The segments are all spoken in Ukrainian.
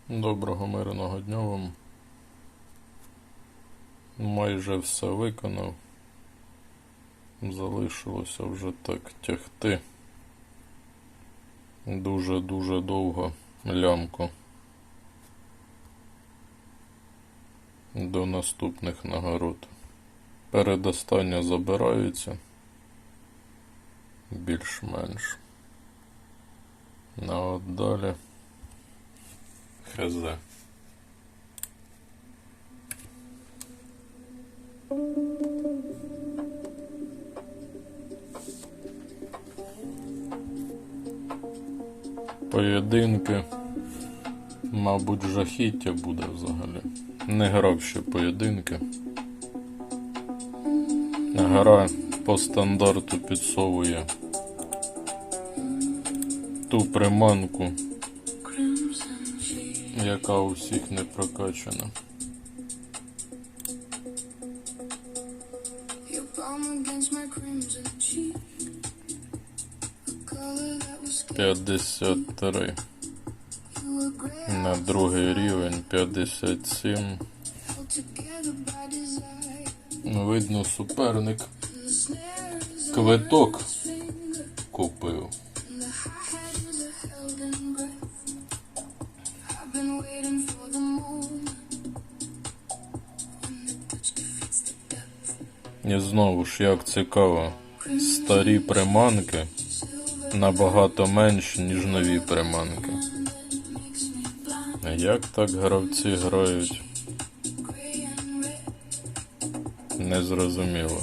Доброго мирного дня вам. Майже все виконав. Залишилося вже так тягти дуже довго лямку до наступних нагород. Передостання забираються більш-менш. А от далі хз. Поєдинки, мабуть, жахіття буде взагалі. Не грав ще поєдинки. Гра по стандарту підсовує ту приманку, яка у всіх не прокачана. «53». На другий рівень 57. Видно, суперник квиток купив. І знову ж, як цікаво, старі приманки набагато менші, ніж нові приманки. Як так гравці грають? Незрозуміло.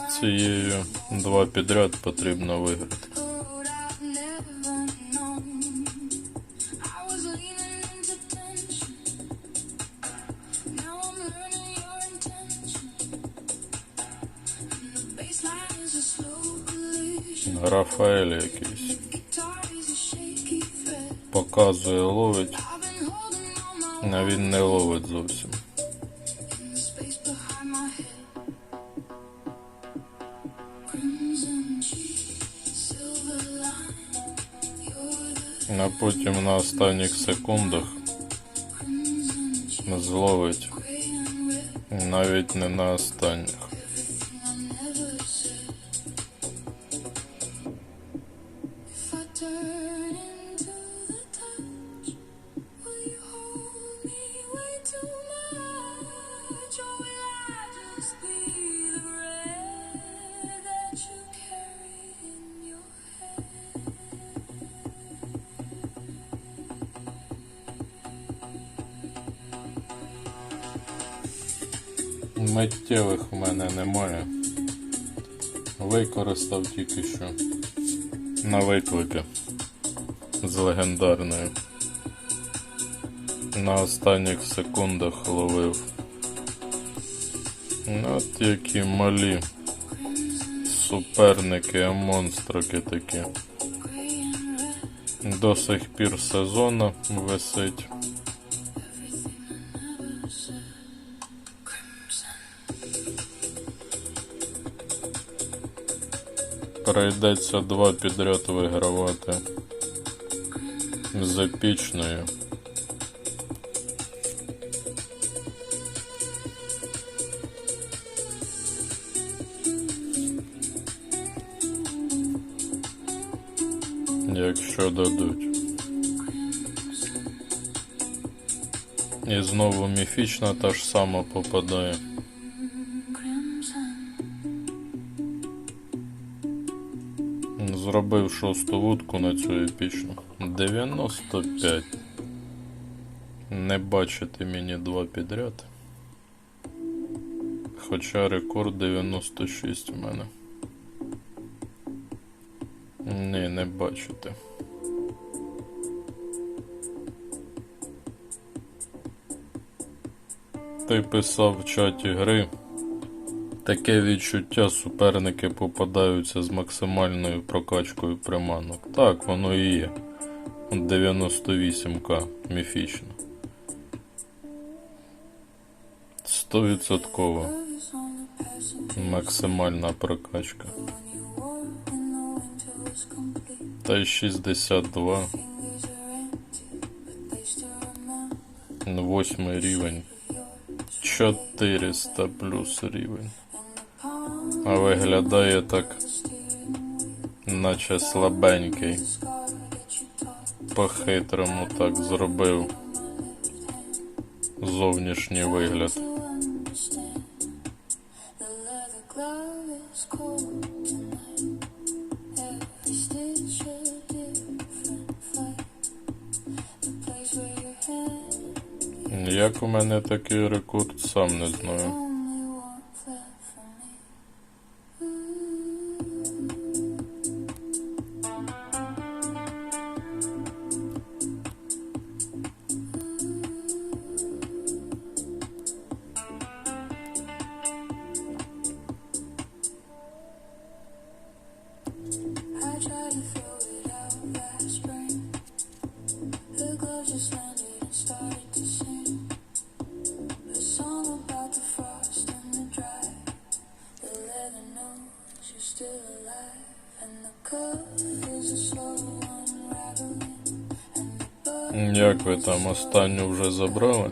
З цією 2 підряд потрібно виграти. Рафаель якийсь показує, ловить, а він не ловить зовсім. А потім на останніх секундах зловить, навіть не на останніх. Миттєвих в мене немає. Використав тільки що на виклики з легендарною. На останніх секундах ловив. От які малі суперники, монстрики такі. До сих пір сезону висить. Прийдеться 2 підряд вигравати з епічною. Якщо дадуть. І знову міфічна та ж сама попадає. Зробив 6-ту вудку на цю епічну. 95. Не бачите мені 2 підряд. Хоча рекорд 96 у мене. Ні, не бачите. Ти писав в чаті гри, Таке відчуття, суперники попадаються з максимальною прокачкою приманок. Так, воно і є. 98к міфічно. 100% максимальна прокачка. Та й 62. 8 рівень. 400 плюс рівень. А виглядає так, наче слабенький. По-хитрому так зробив зовнішній вигляд. Як у мене такий рекорд, сам не знаю. Як ви там останню вже забрали?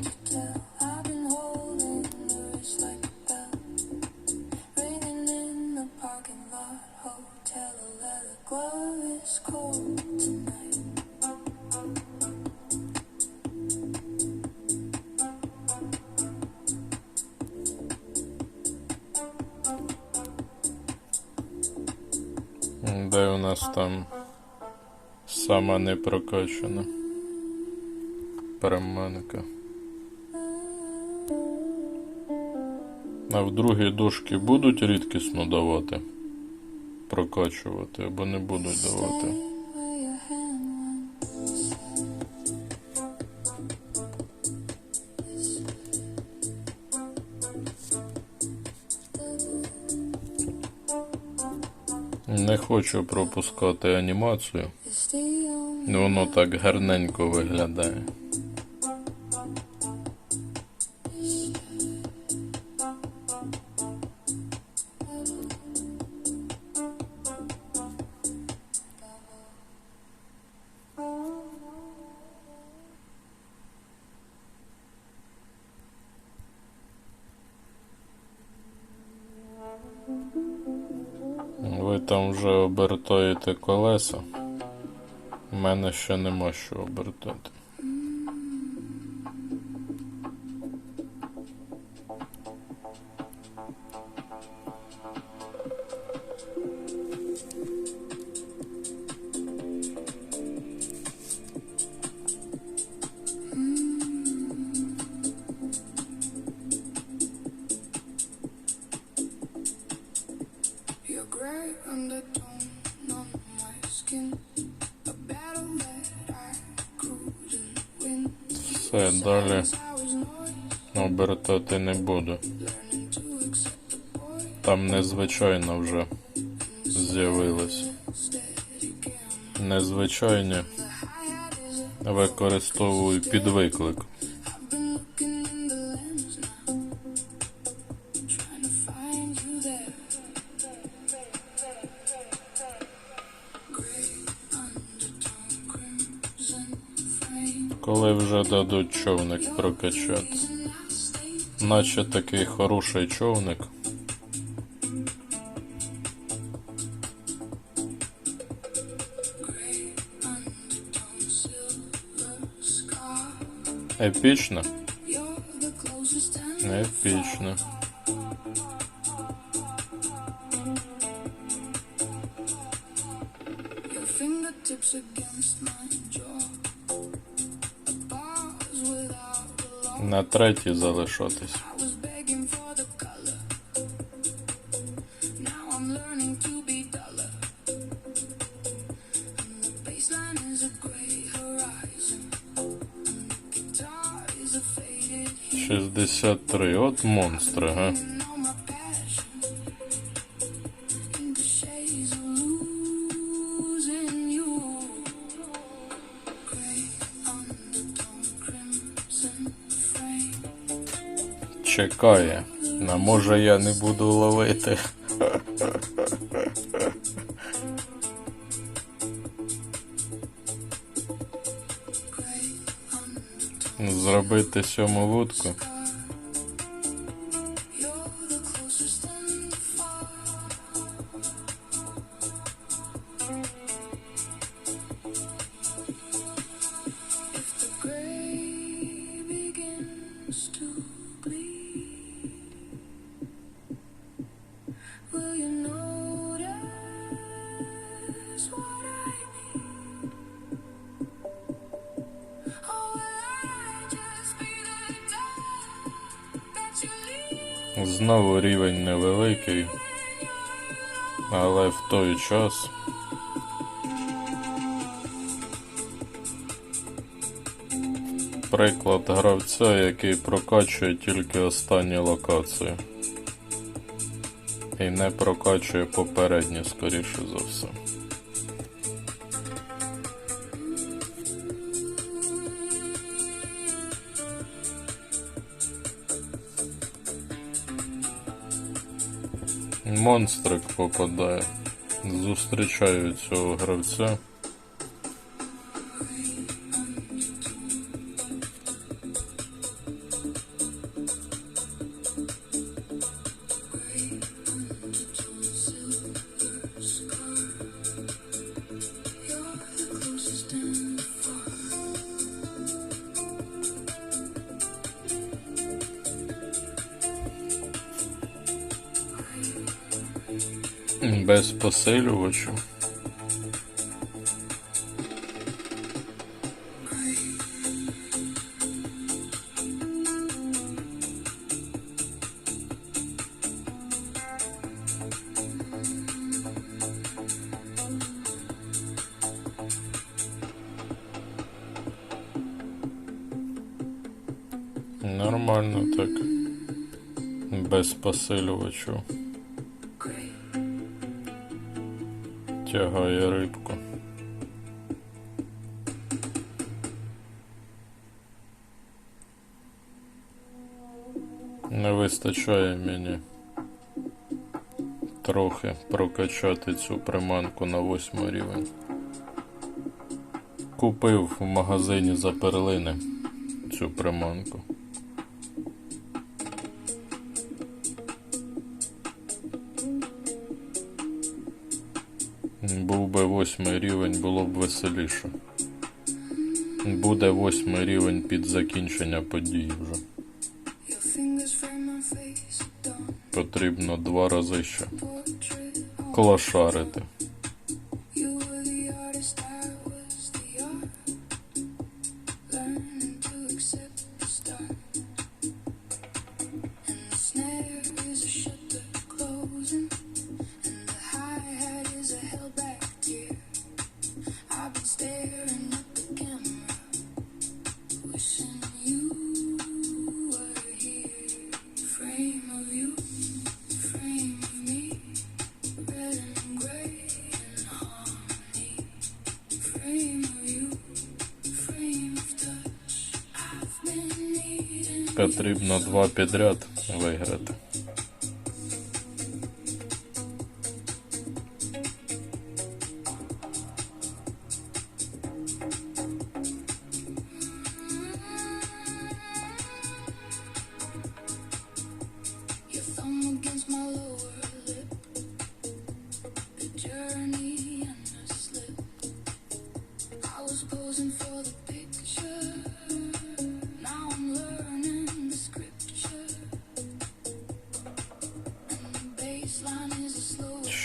Де у нас там сама не прокачана приманка? А в другій дошці будуть рідкісно давати? Прокачувати або не будуть давати? Не хочу пропускати анімацію. Воно так гарненько виглядає. Ви там вже обертаєте колеса. У мене ще нема що обертати. Все, далі обертати не буду. Там незвичайно вже з'явилось. Незвичайні використовую під виклик. Коли вже дадуть човник прокачати. Наче такий хороший човник. Епічно? Епічно. На третій залишатись. Шістдесят три. От монстри, га? чекає. А може я не буду ловити? Зробити 7-му вудку? Знову рівень невеликий, але в той час приклад гравця, який прокачує тільки останні локації і не прокачує попередні, скоріше за все. Монстрик попадає. Зустрічаю цього гравця. Без посилювача. Нормально так. Без посилювачу. Тягає рибку. Не вистачає мені трохи прокачати цю приманку на 8 рівень. Купив в магазині за перлини цю приманку. Був би 8 рівень, було б веселіше. Буде 8 рівень під закінчення подій вже. Потрібно 2 рази ще клашарити. Потрібно 2 підряд виграти.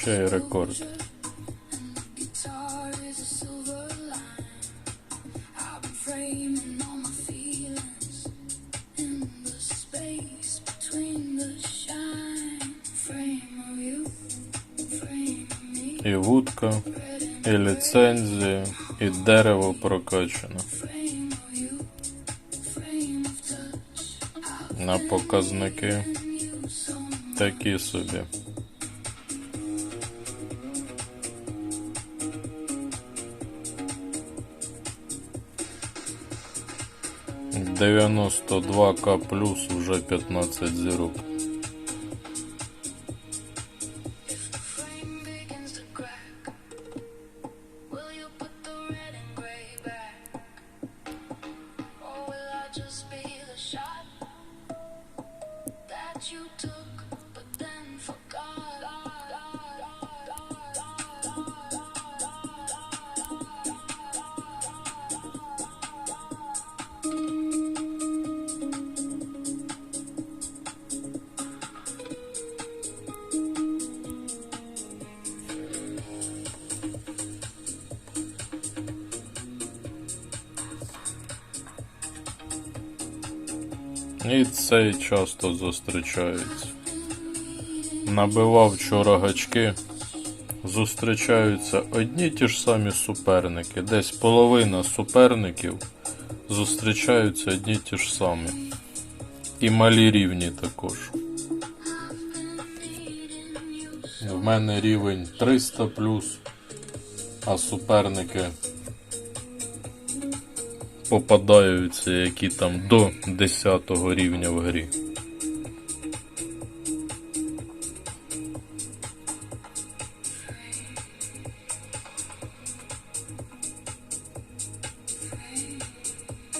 Ще й рекорд. І вудка, і ліцензія, і дерево прокачано. На показники такі собі. 92К плюс вже 15 зірок. І цей часто зустрічається. Набивав вчора гачки, зустрічаються одні ті ж самі суперники. Десь половина суперників зустрічаються одні ті ж самі. І малі рівні також. В мене рівень 300 плюс, а суперники попадаються, які там до 10 рівня в грі.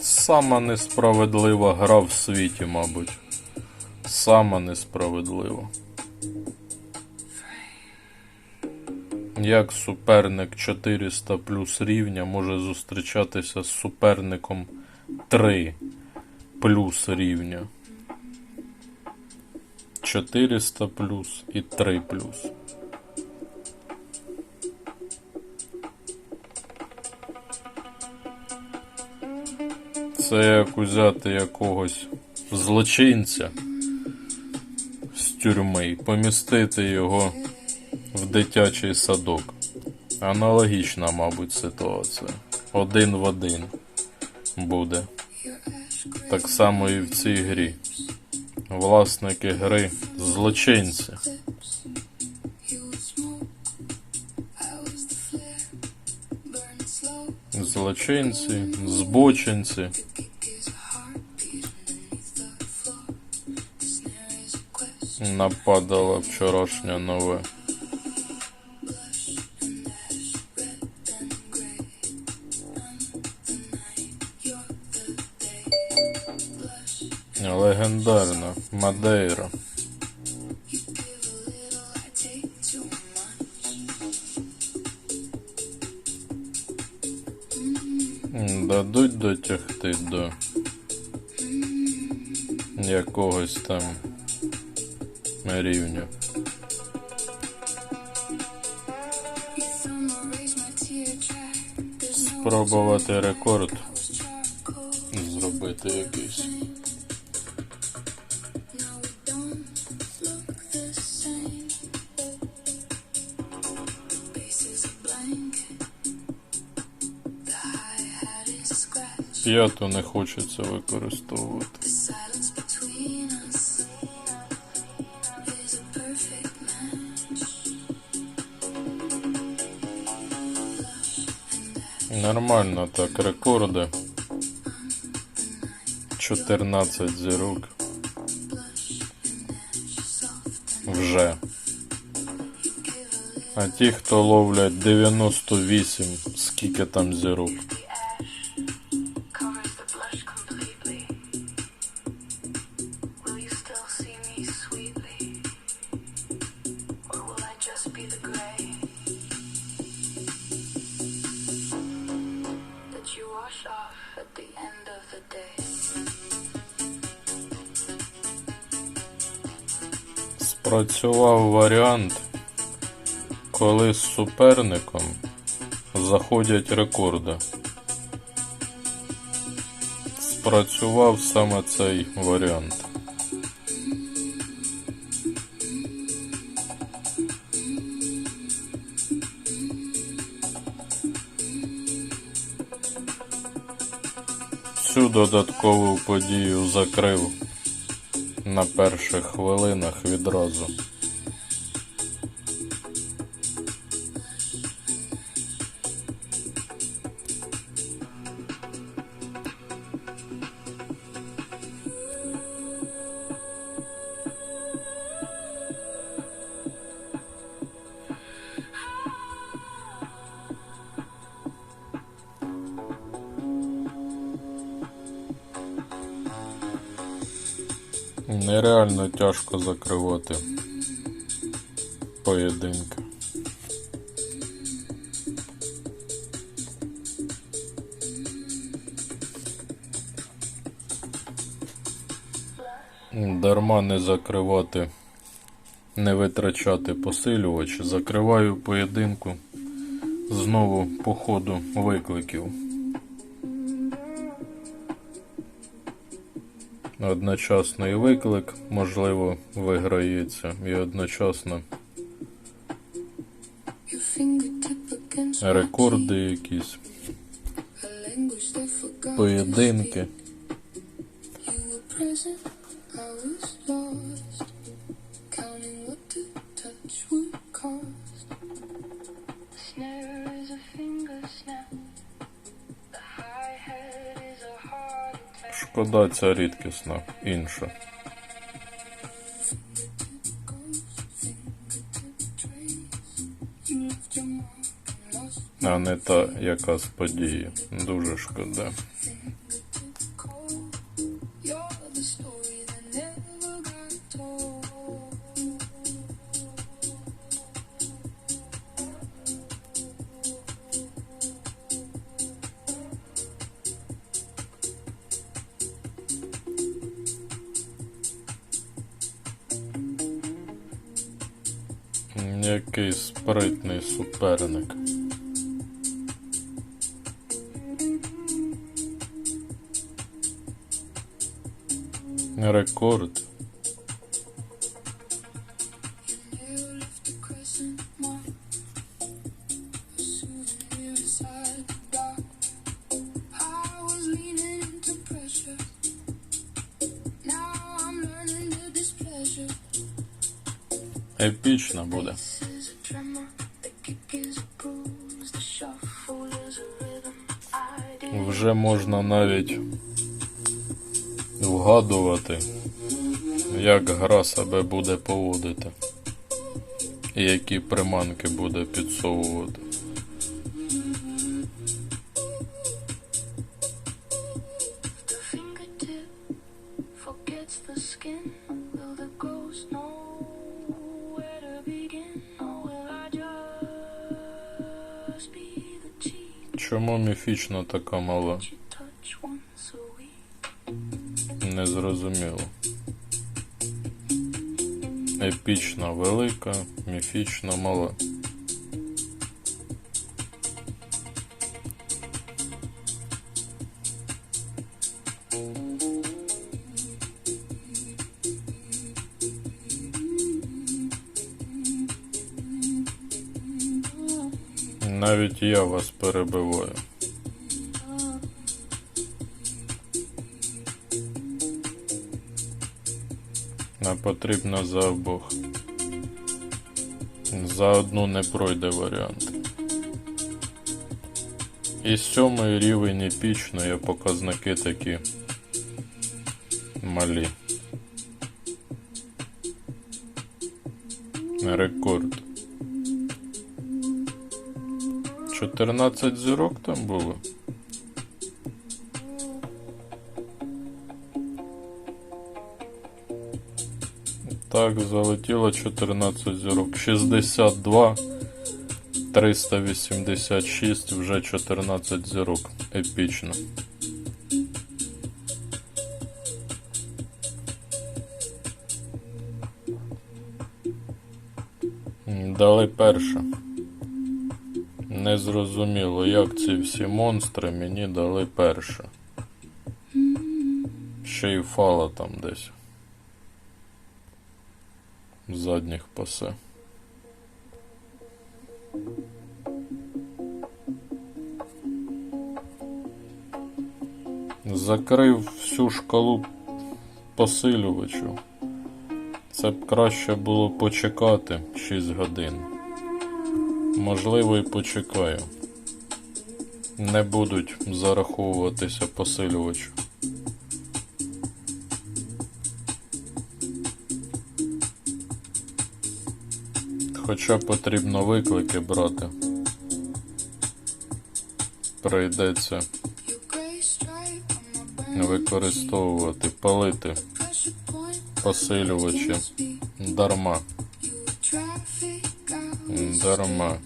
Сама несправедлива гра в світі, мабуть. Сама несправедлива. Як суперник 400 плюс рівня може зустрічатися з суперником 3 плюс рівня? 400 плюс і 3 плюс. Це як узяти якогось злочинця з тюрми і помістити його в дитячий садок. Аналогічна, мабуть, ситуація. Один в один буде. Так само і в цій грі. Власники гри – злочинці. Злочинці, збочинці. Нападало вчорашнє нове. Легендарна Мадейра. Дадуть дотягти до якогось там рівня. Спробувати рекорд зробити якийсь. П'яту не хочеться використовувати. Нормально так, рекорди. 14 зірок. Вже. А ті, хто ловлять 98, скільки там зірок? Спрацював варіант, коли з суперником заходять рекорди. Спрацював саме цей варіант. Цю додаткову подію закрив на перших хвилинах відразу. Нереально тяжко закривати поєдинки. Дарма не закривати, не витрачати посилювач. Закриваю поєдинку знову по ходу викликів. Одночасно і виклик, можливо, виграється, і одночасно рекорди якісь, поєдинки. Шкода, ця рідкісна, інша. А не та, яка з події. Дуже шкода. Який спритний суперник. Рекорд. Епічно буде. Вже можна навіть вгадувати, як гра себе буде поводити і які приманки буде підсовувати. Чому міфічна така мала? Незрозуміло. Епічна велика, міфічна мала. Навіть я вас перебиваю. А потрібно за обох. За одну не пройде варіант. І 7-й рівень епічної, показники такі малі. Рекорд. 14 зірок там було. Так, залетіло 14 зірок. 62, 386, вже 14 зірок. Епічно. Дали перше. Незрозуміло, як ці всі монстри мені дали перше. Ще й фала там десь. Задніх пасе. Закрив всю шкалу посилювачу. Це б краще було почекати 6 годин. Можливо, і почекаю. Не будуть зараховуватися посилювачу. Хоча потрібно виклики брати. Прийдеться використовувати, палити посилювачі. Дарма. Дарма.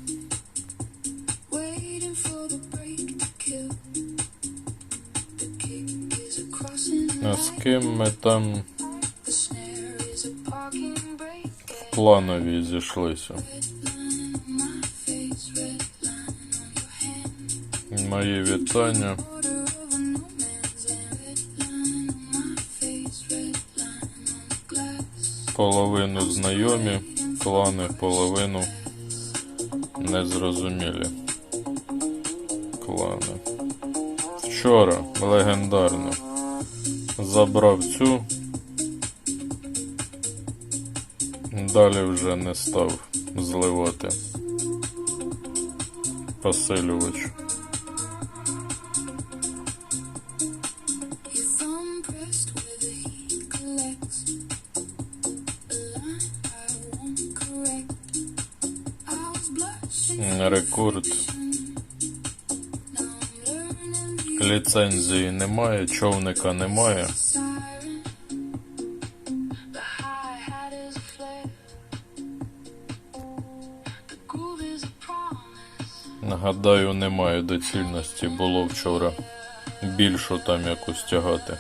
А з ким ми там в планові зійшлися? Мої вітання. Половину знайомі, клани половину незрозумілі клани. Вчора легендарно забрав цю, далі вже не став зливати посилювач. Рекорд. Ліцензії немає, човника немає. Нагадаю, немає доцільності, було вчора більшу там якусь тягати.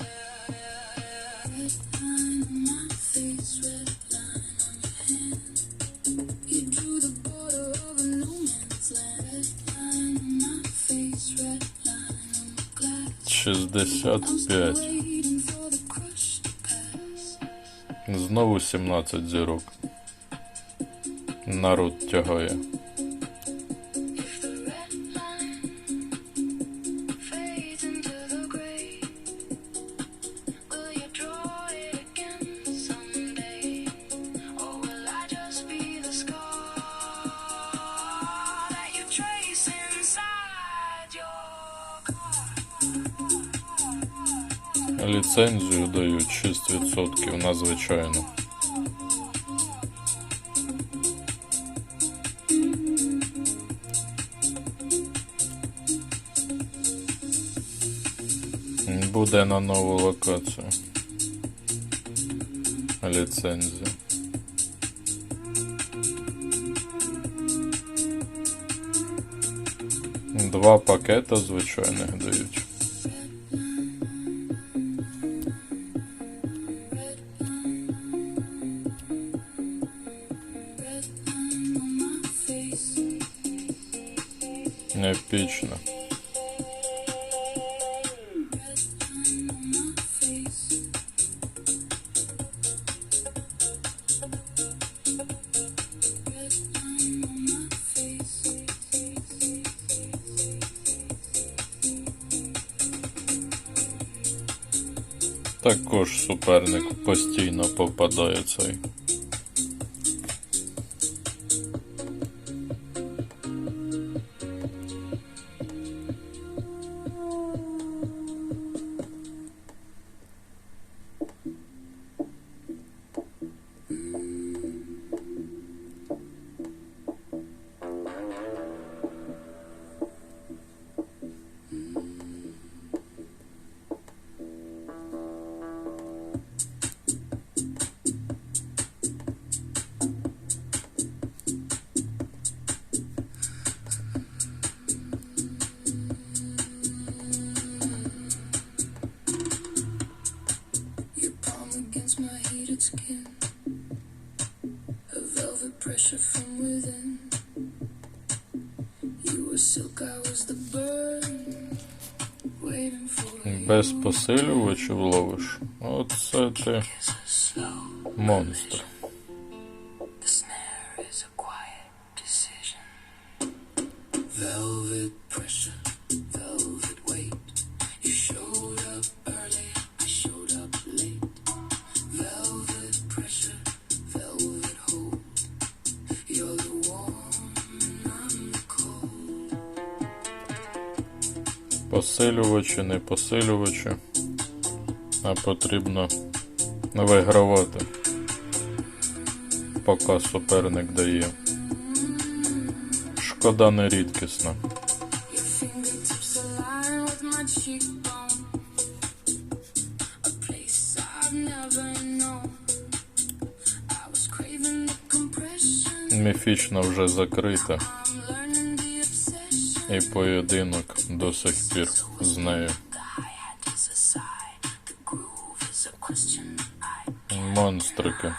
«65». Знову 17 зірок. Народ тягає. Ліцензію дають 6% на звичайну. Буде на нову локацію ліцензія. Два пакета звичайних дають. Епічно. Також суперник постійно попадає цей. Без посилювачів ловиш. Оце ти монстр. Посилювачі, не посилювачі, а потрібно вигравати, поки суперник дає. Шкода не рідкісна. Міфічно вже закрита. І поєдинок до сих пір з нею. Монстрики.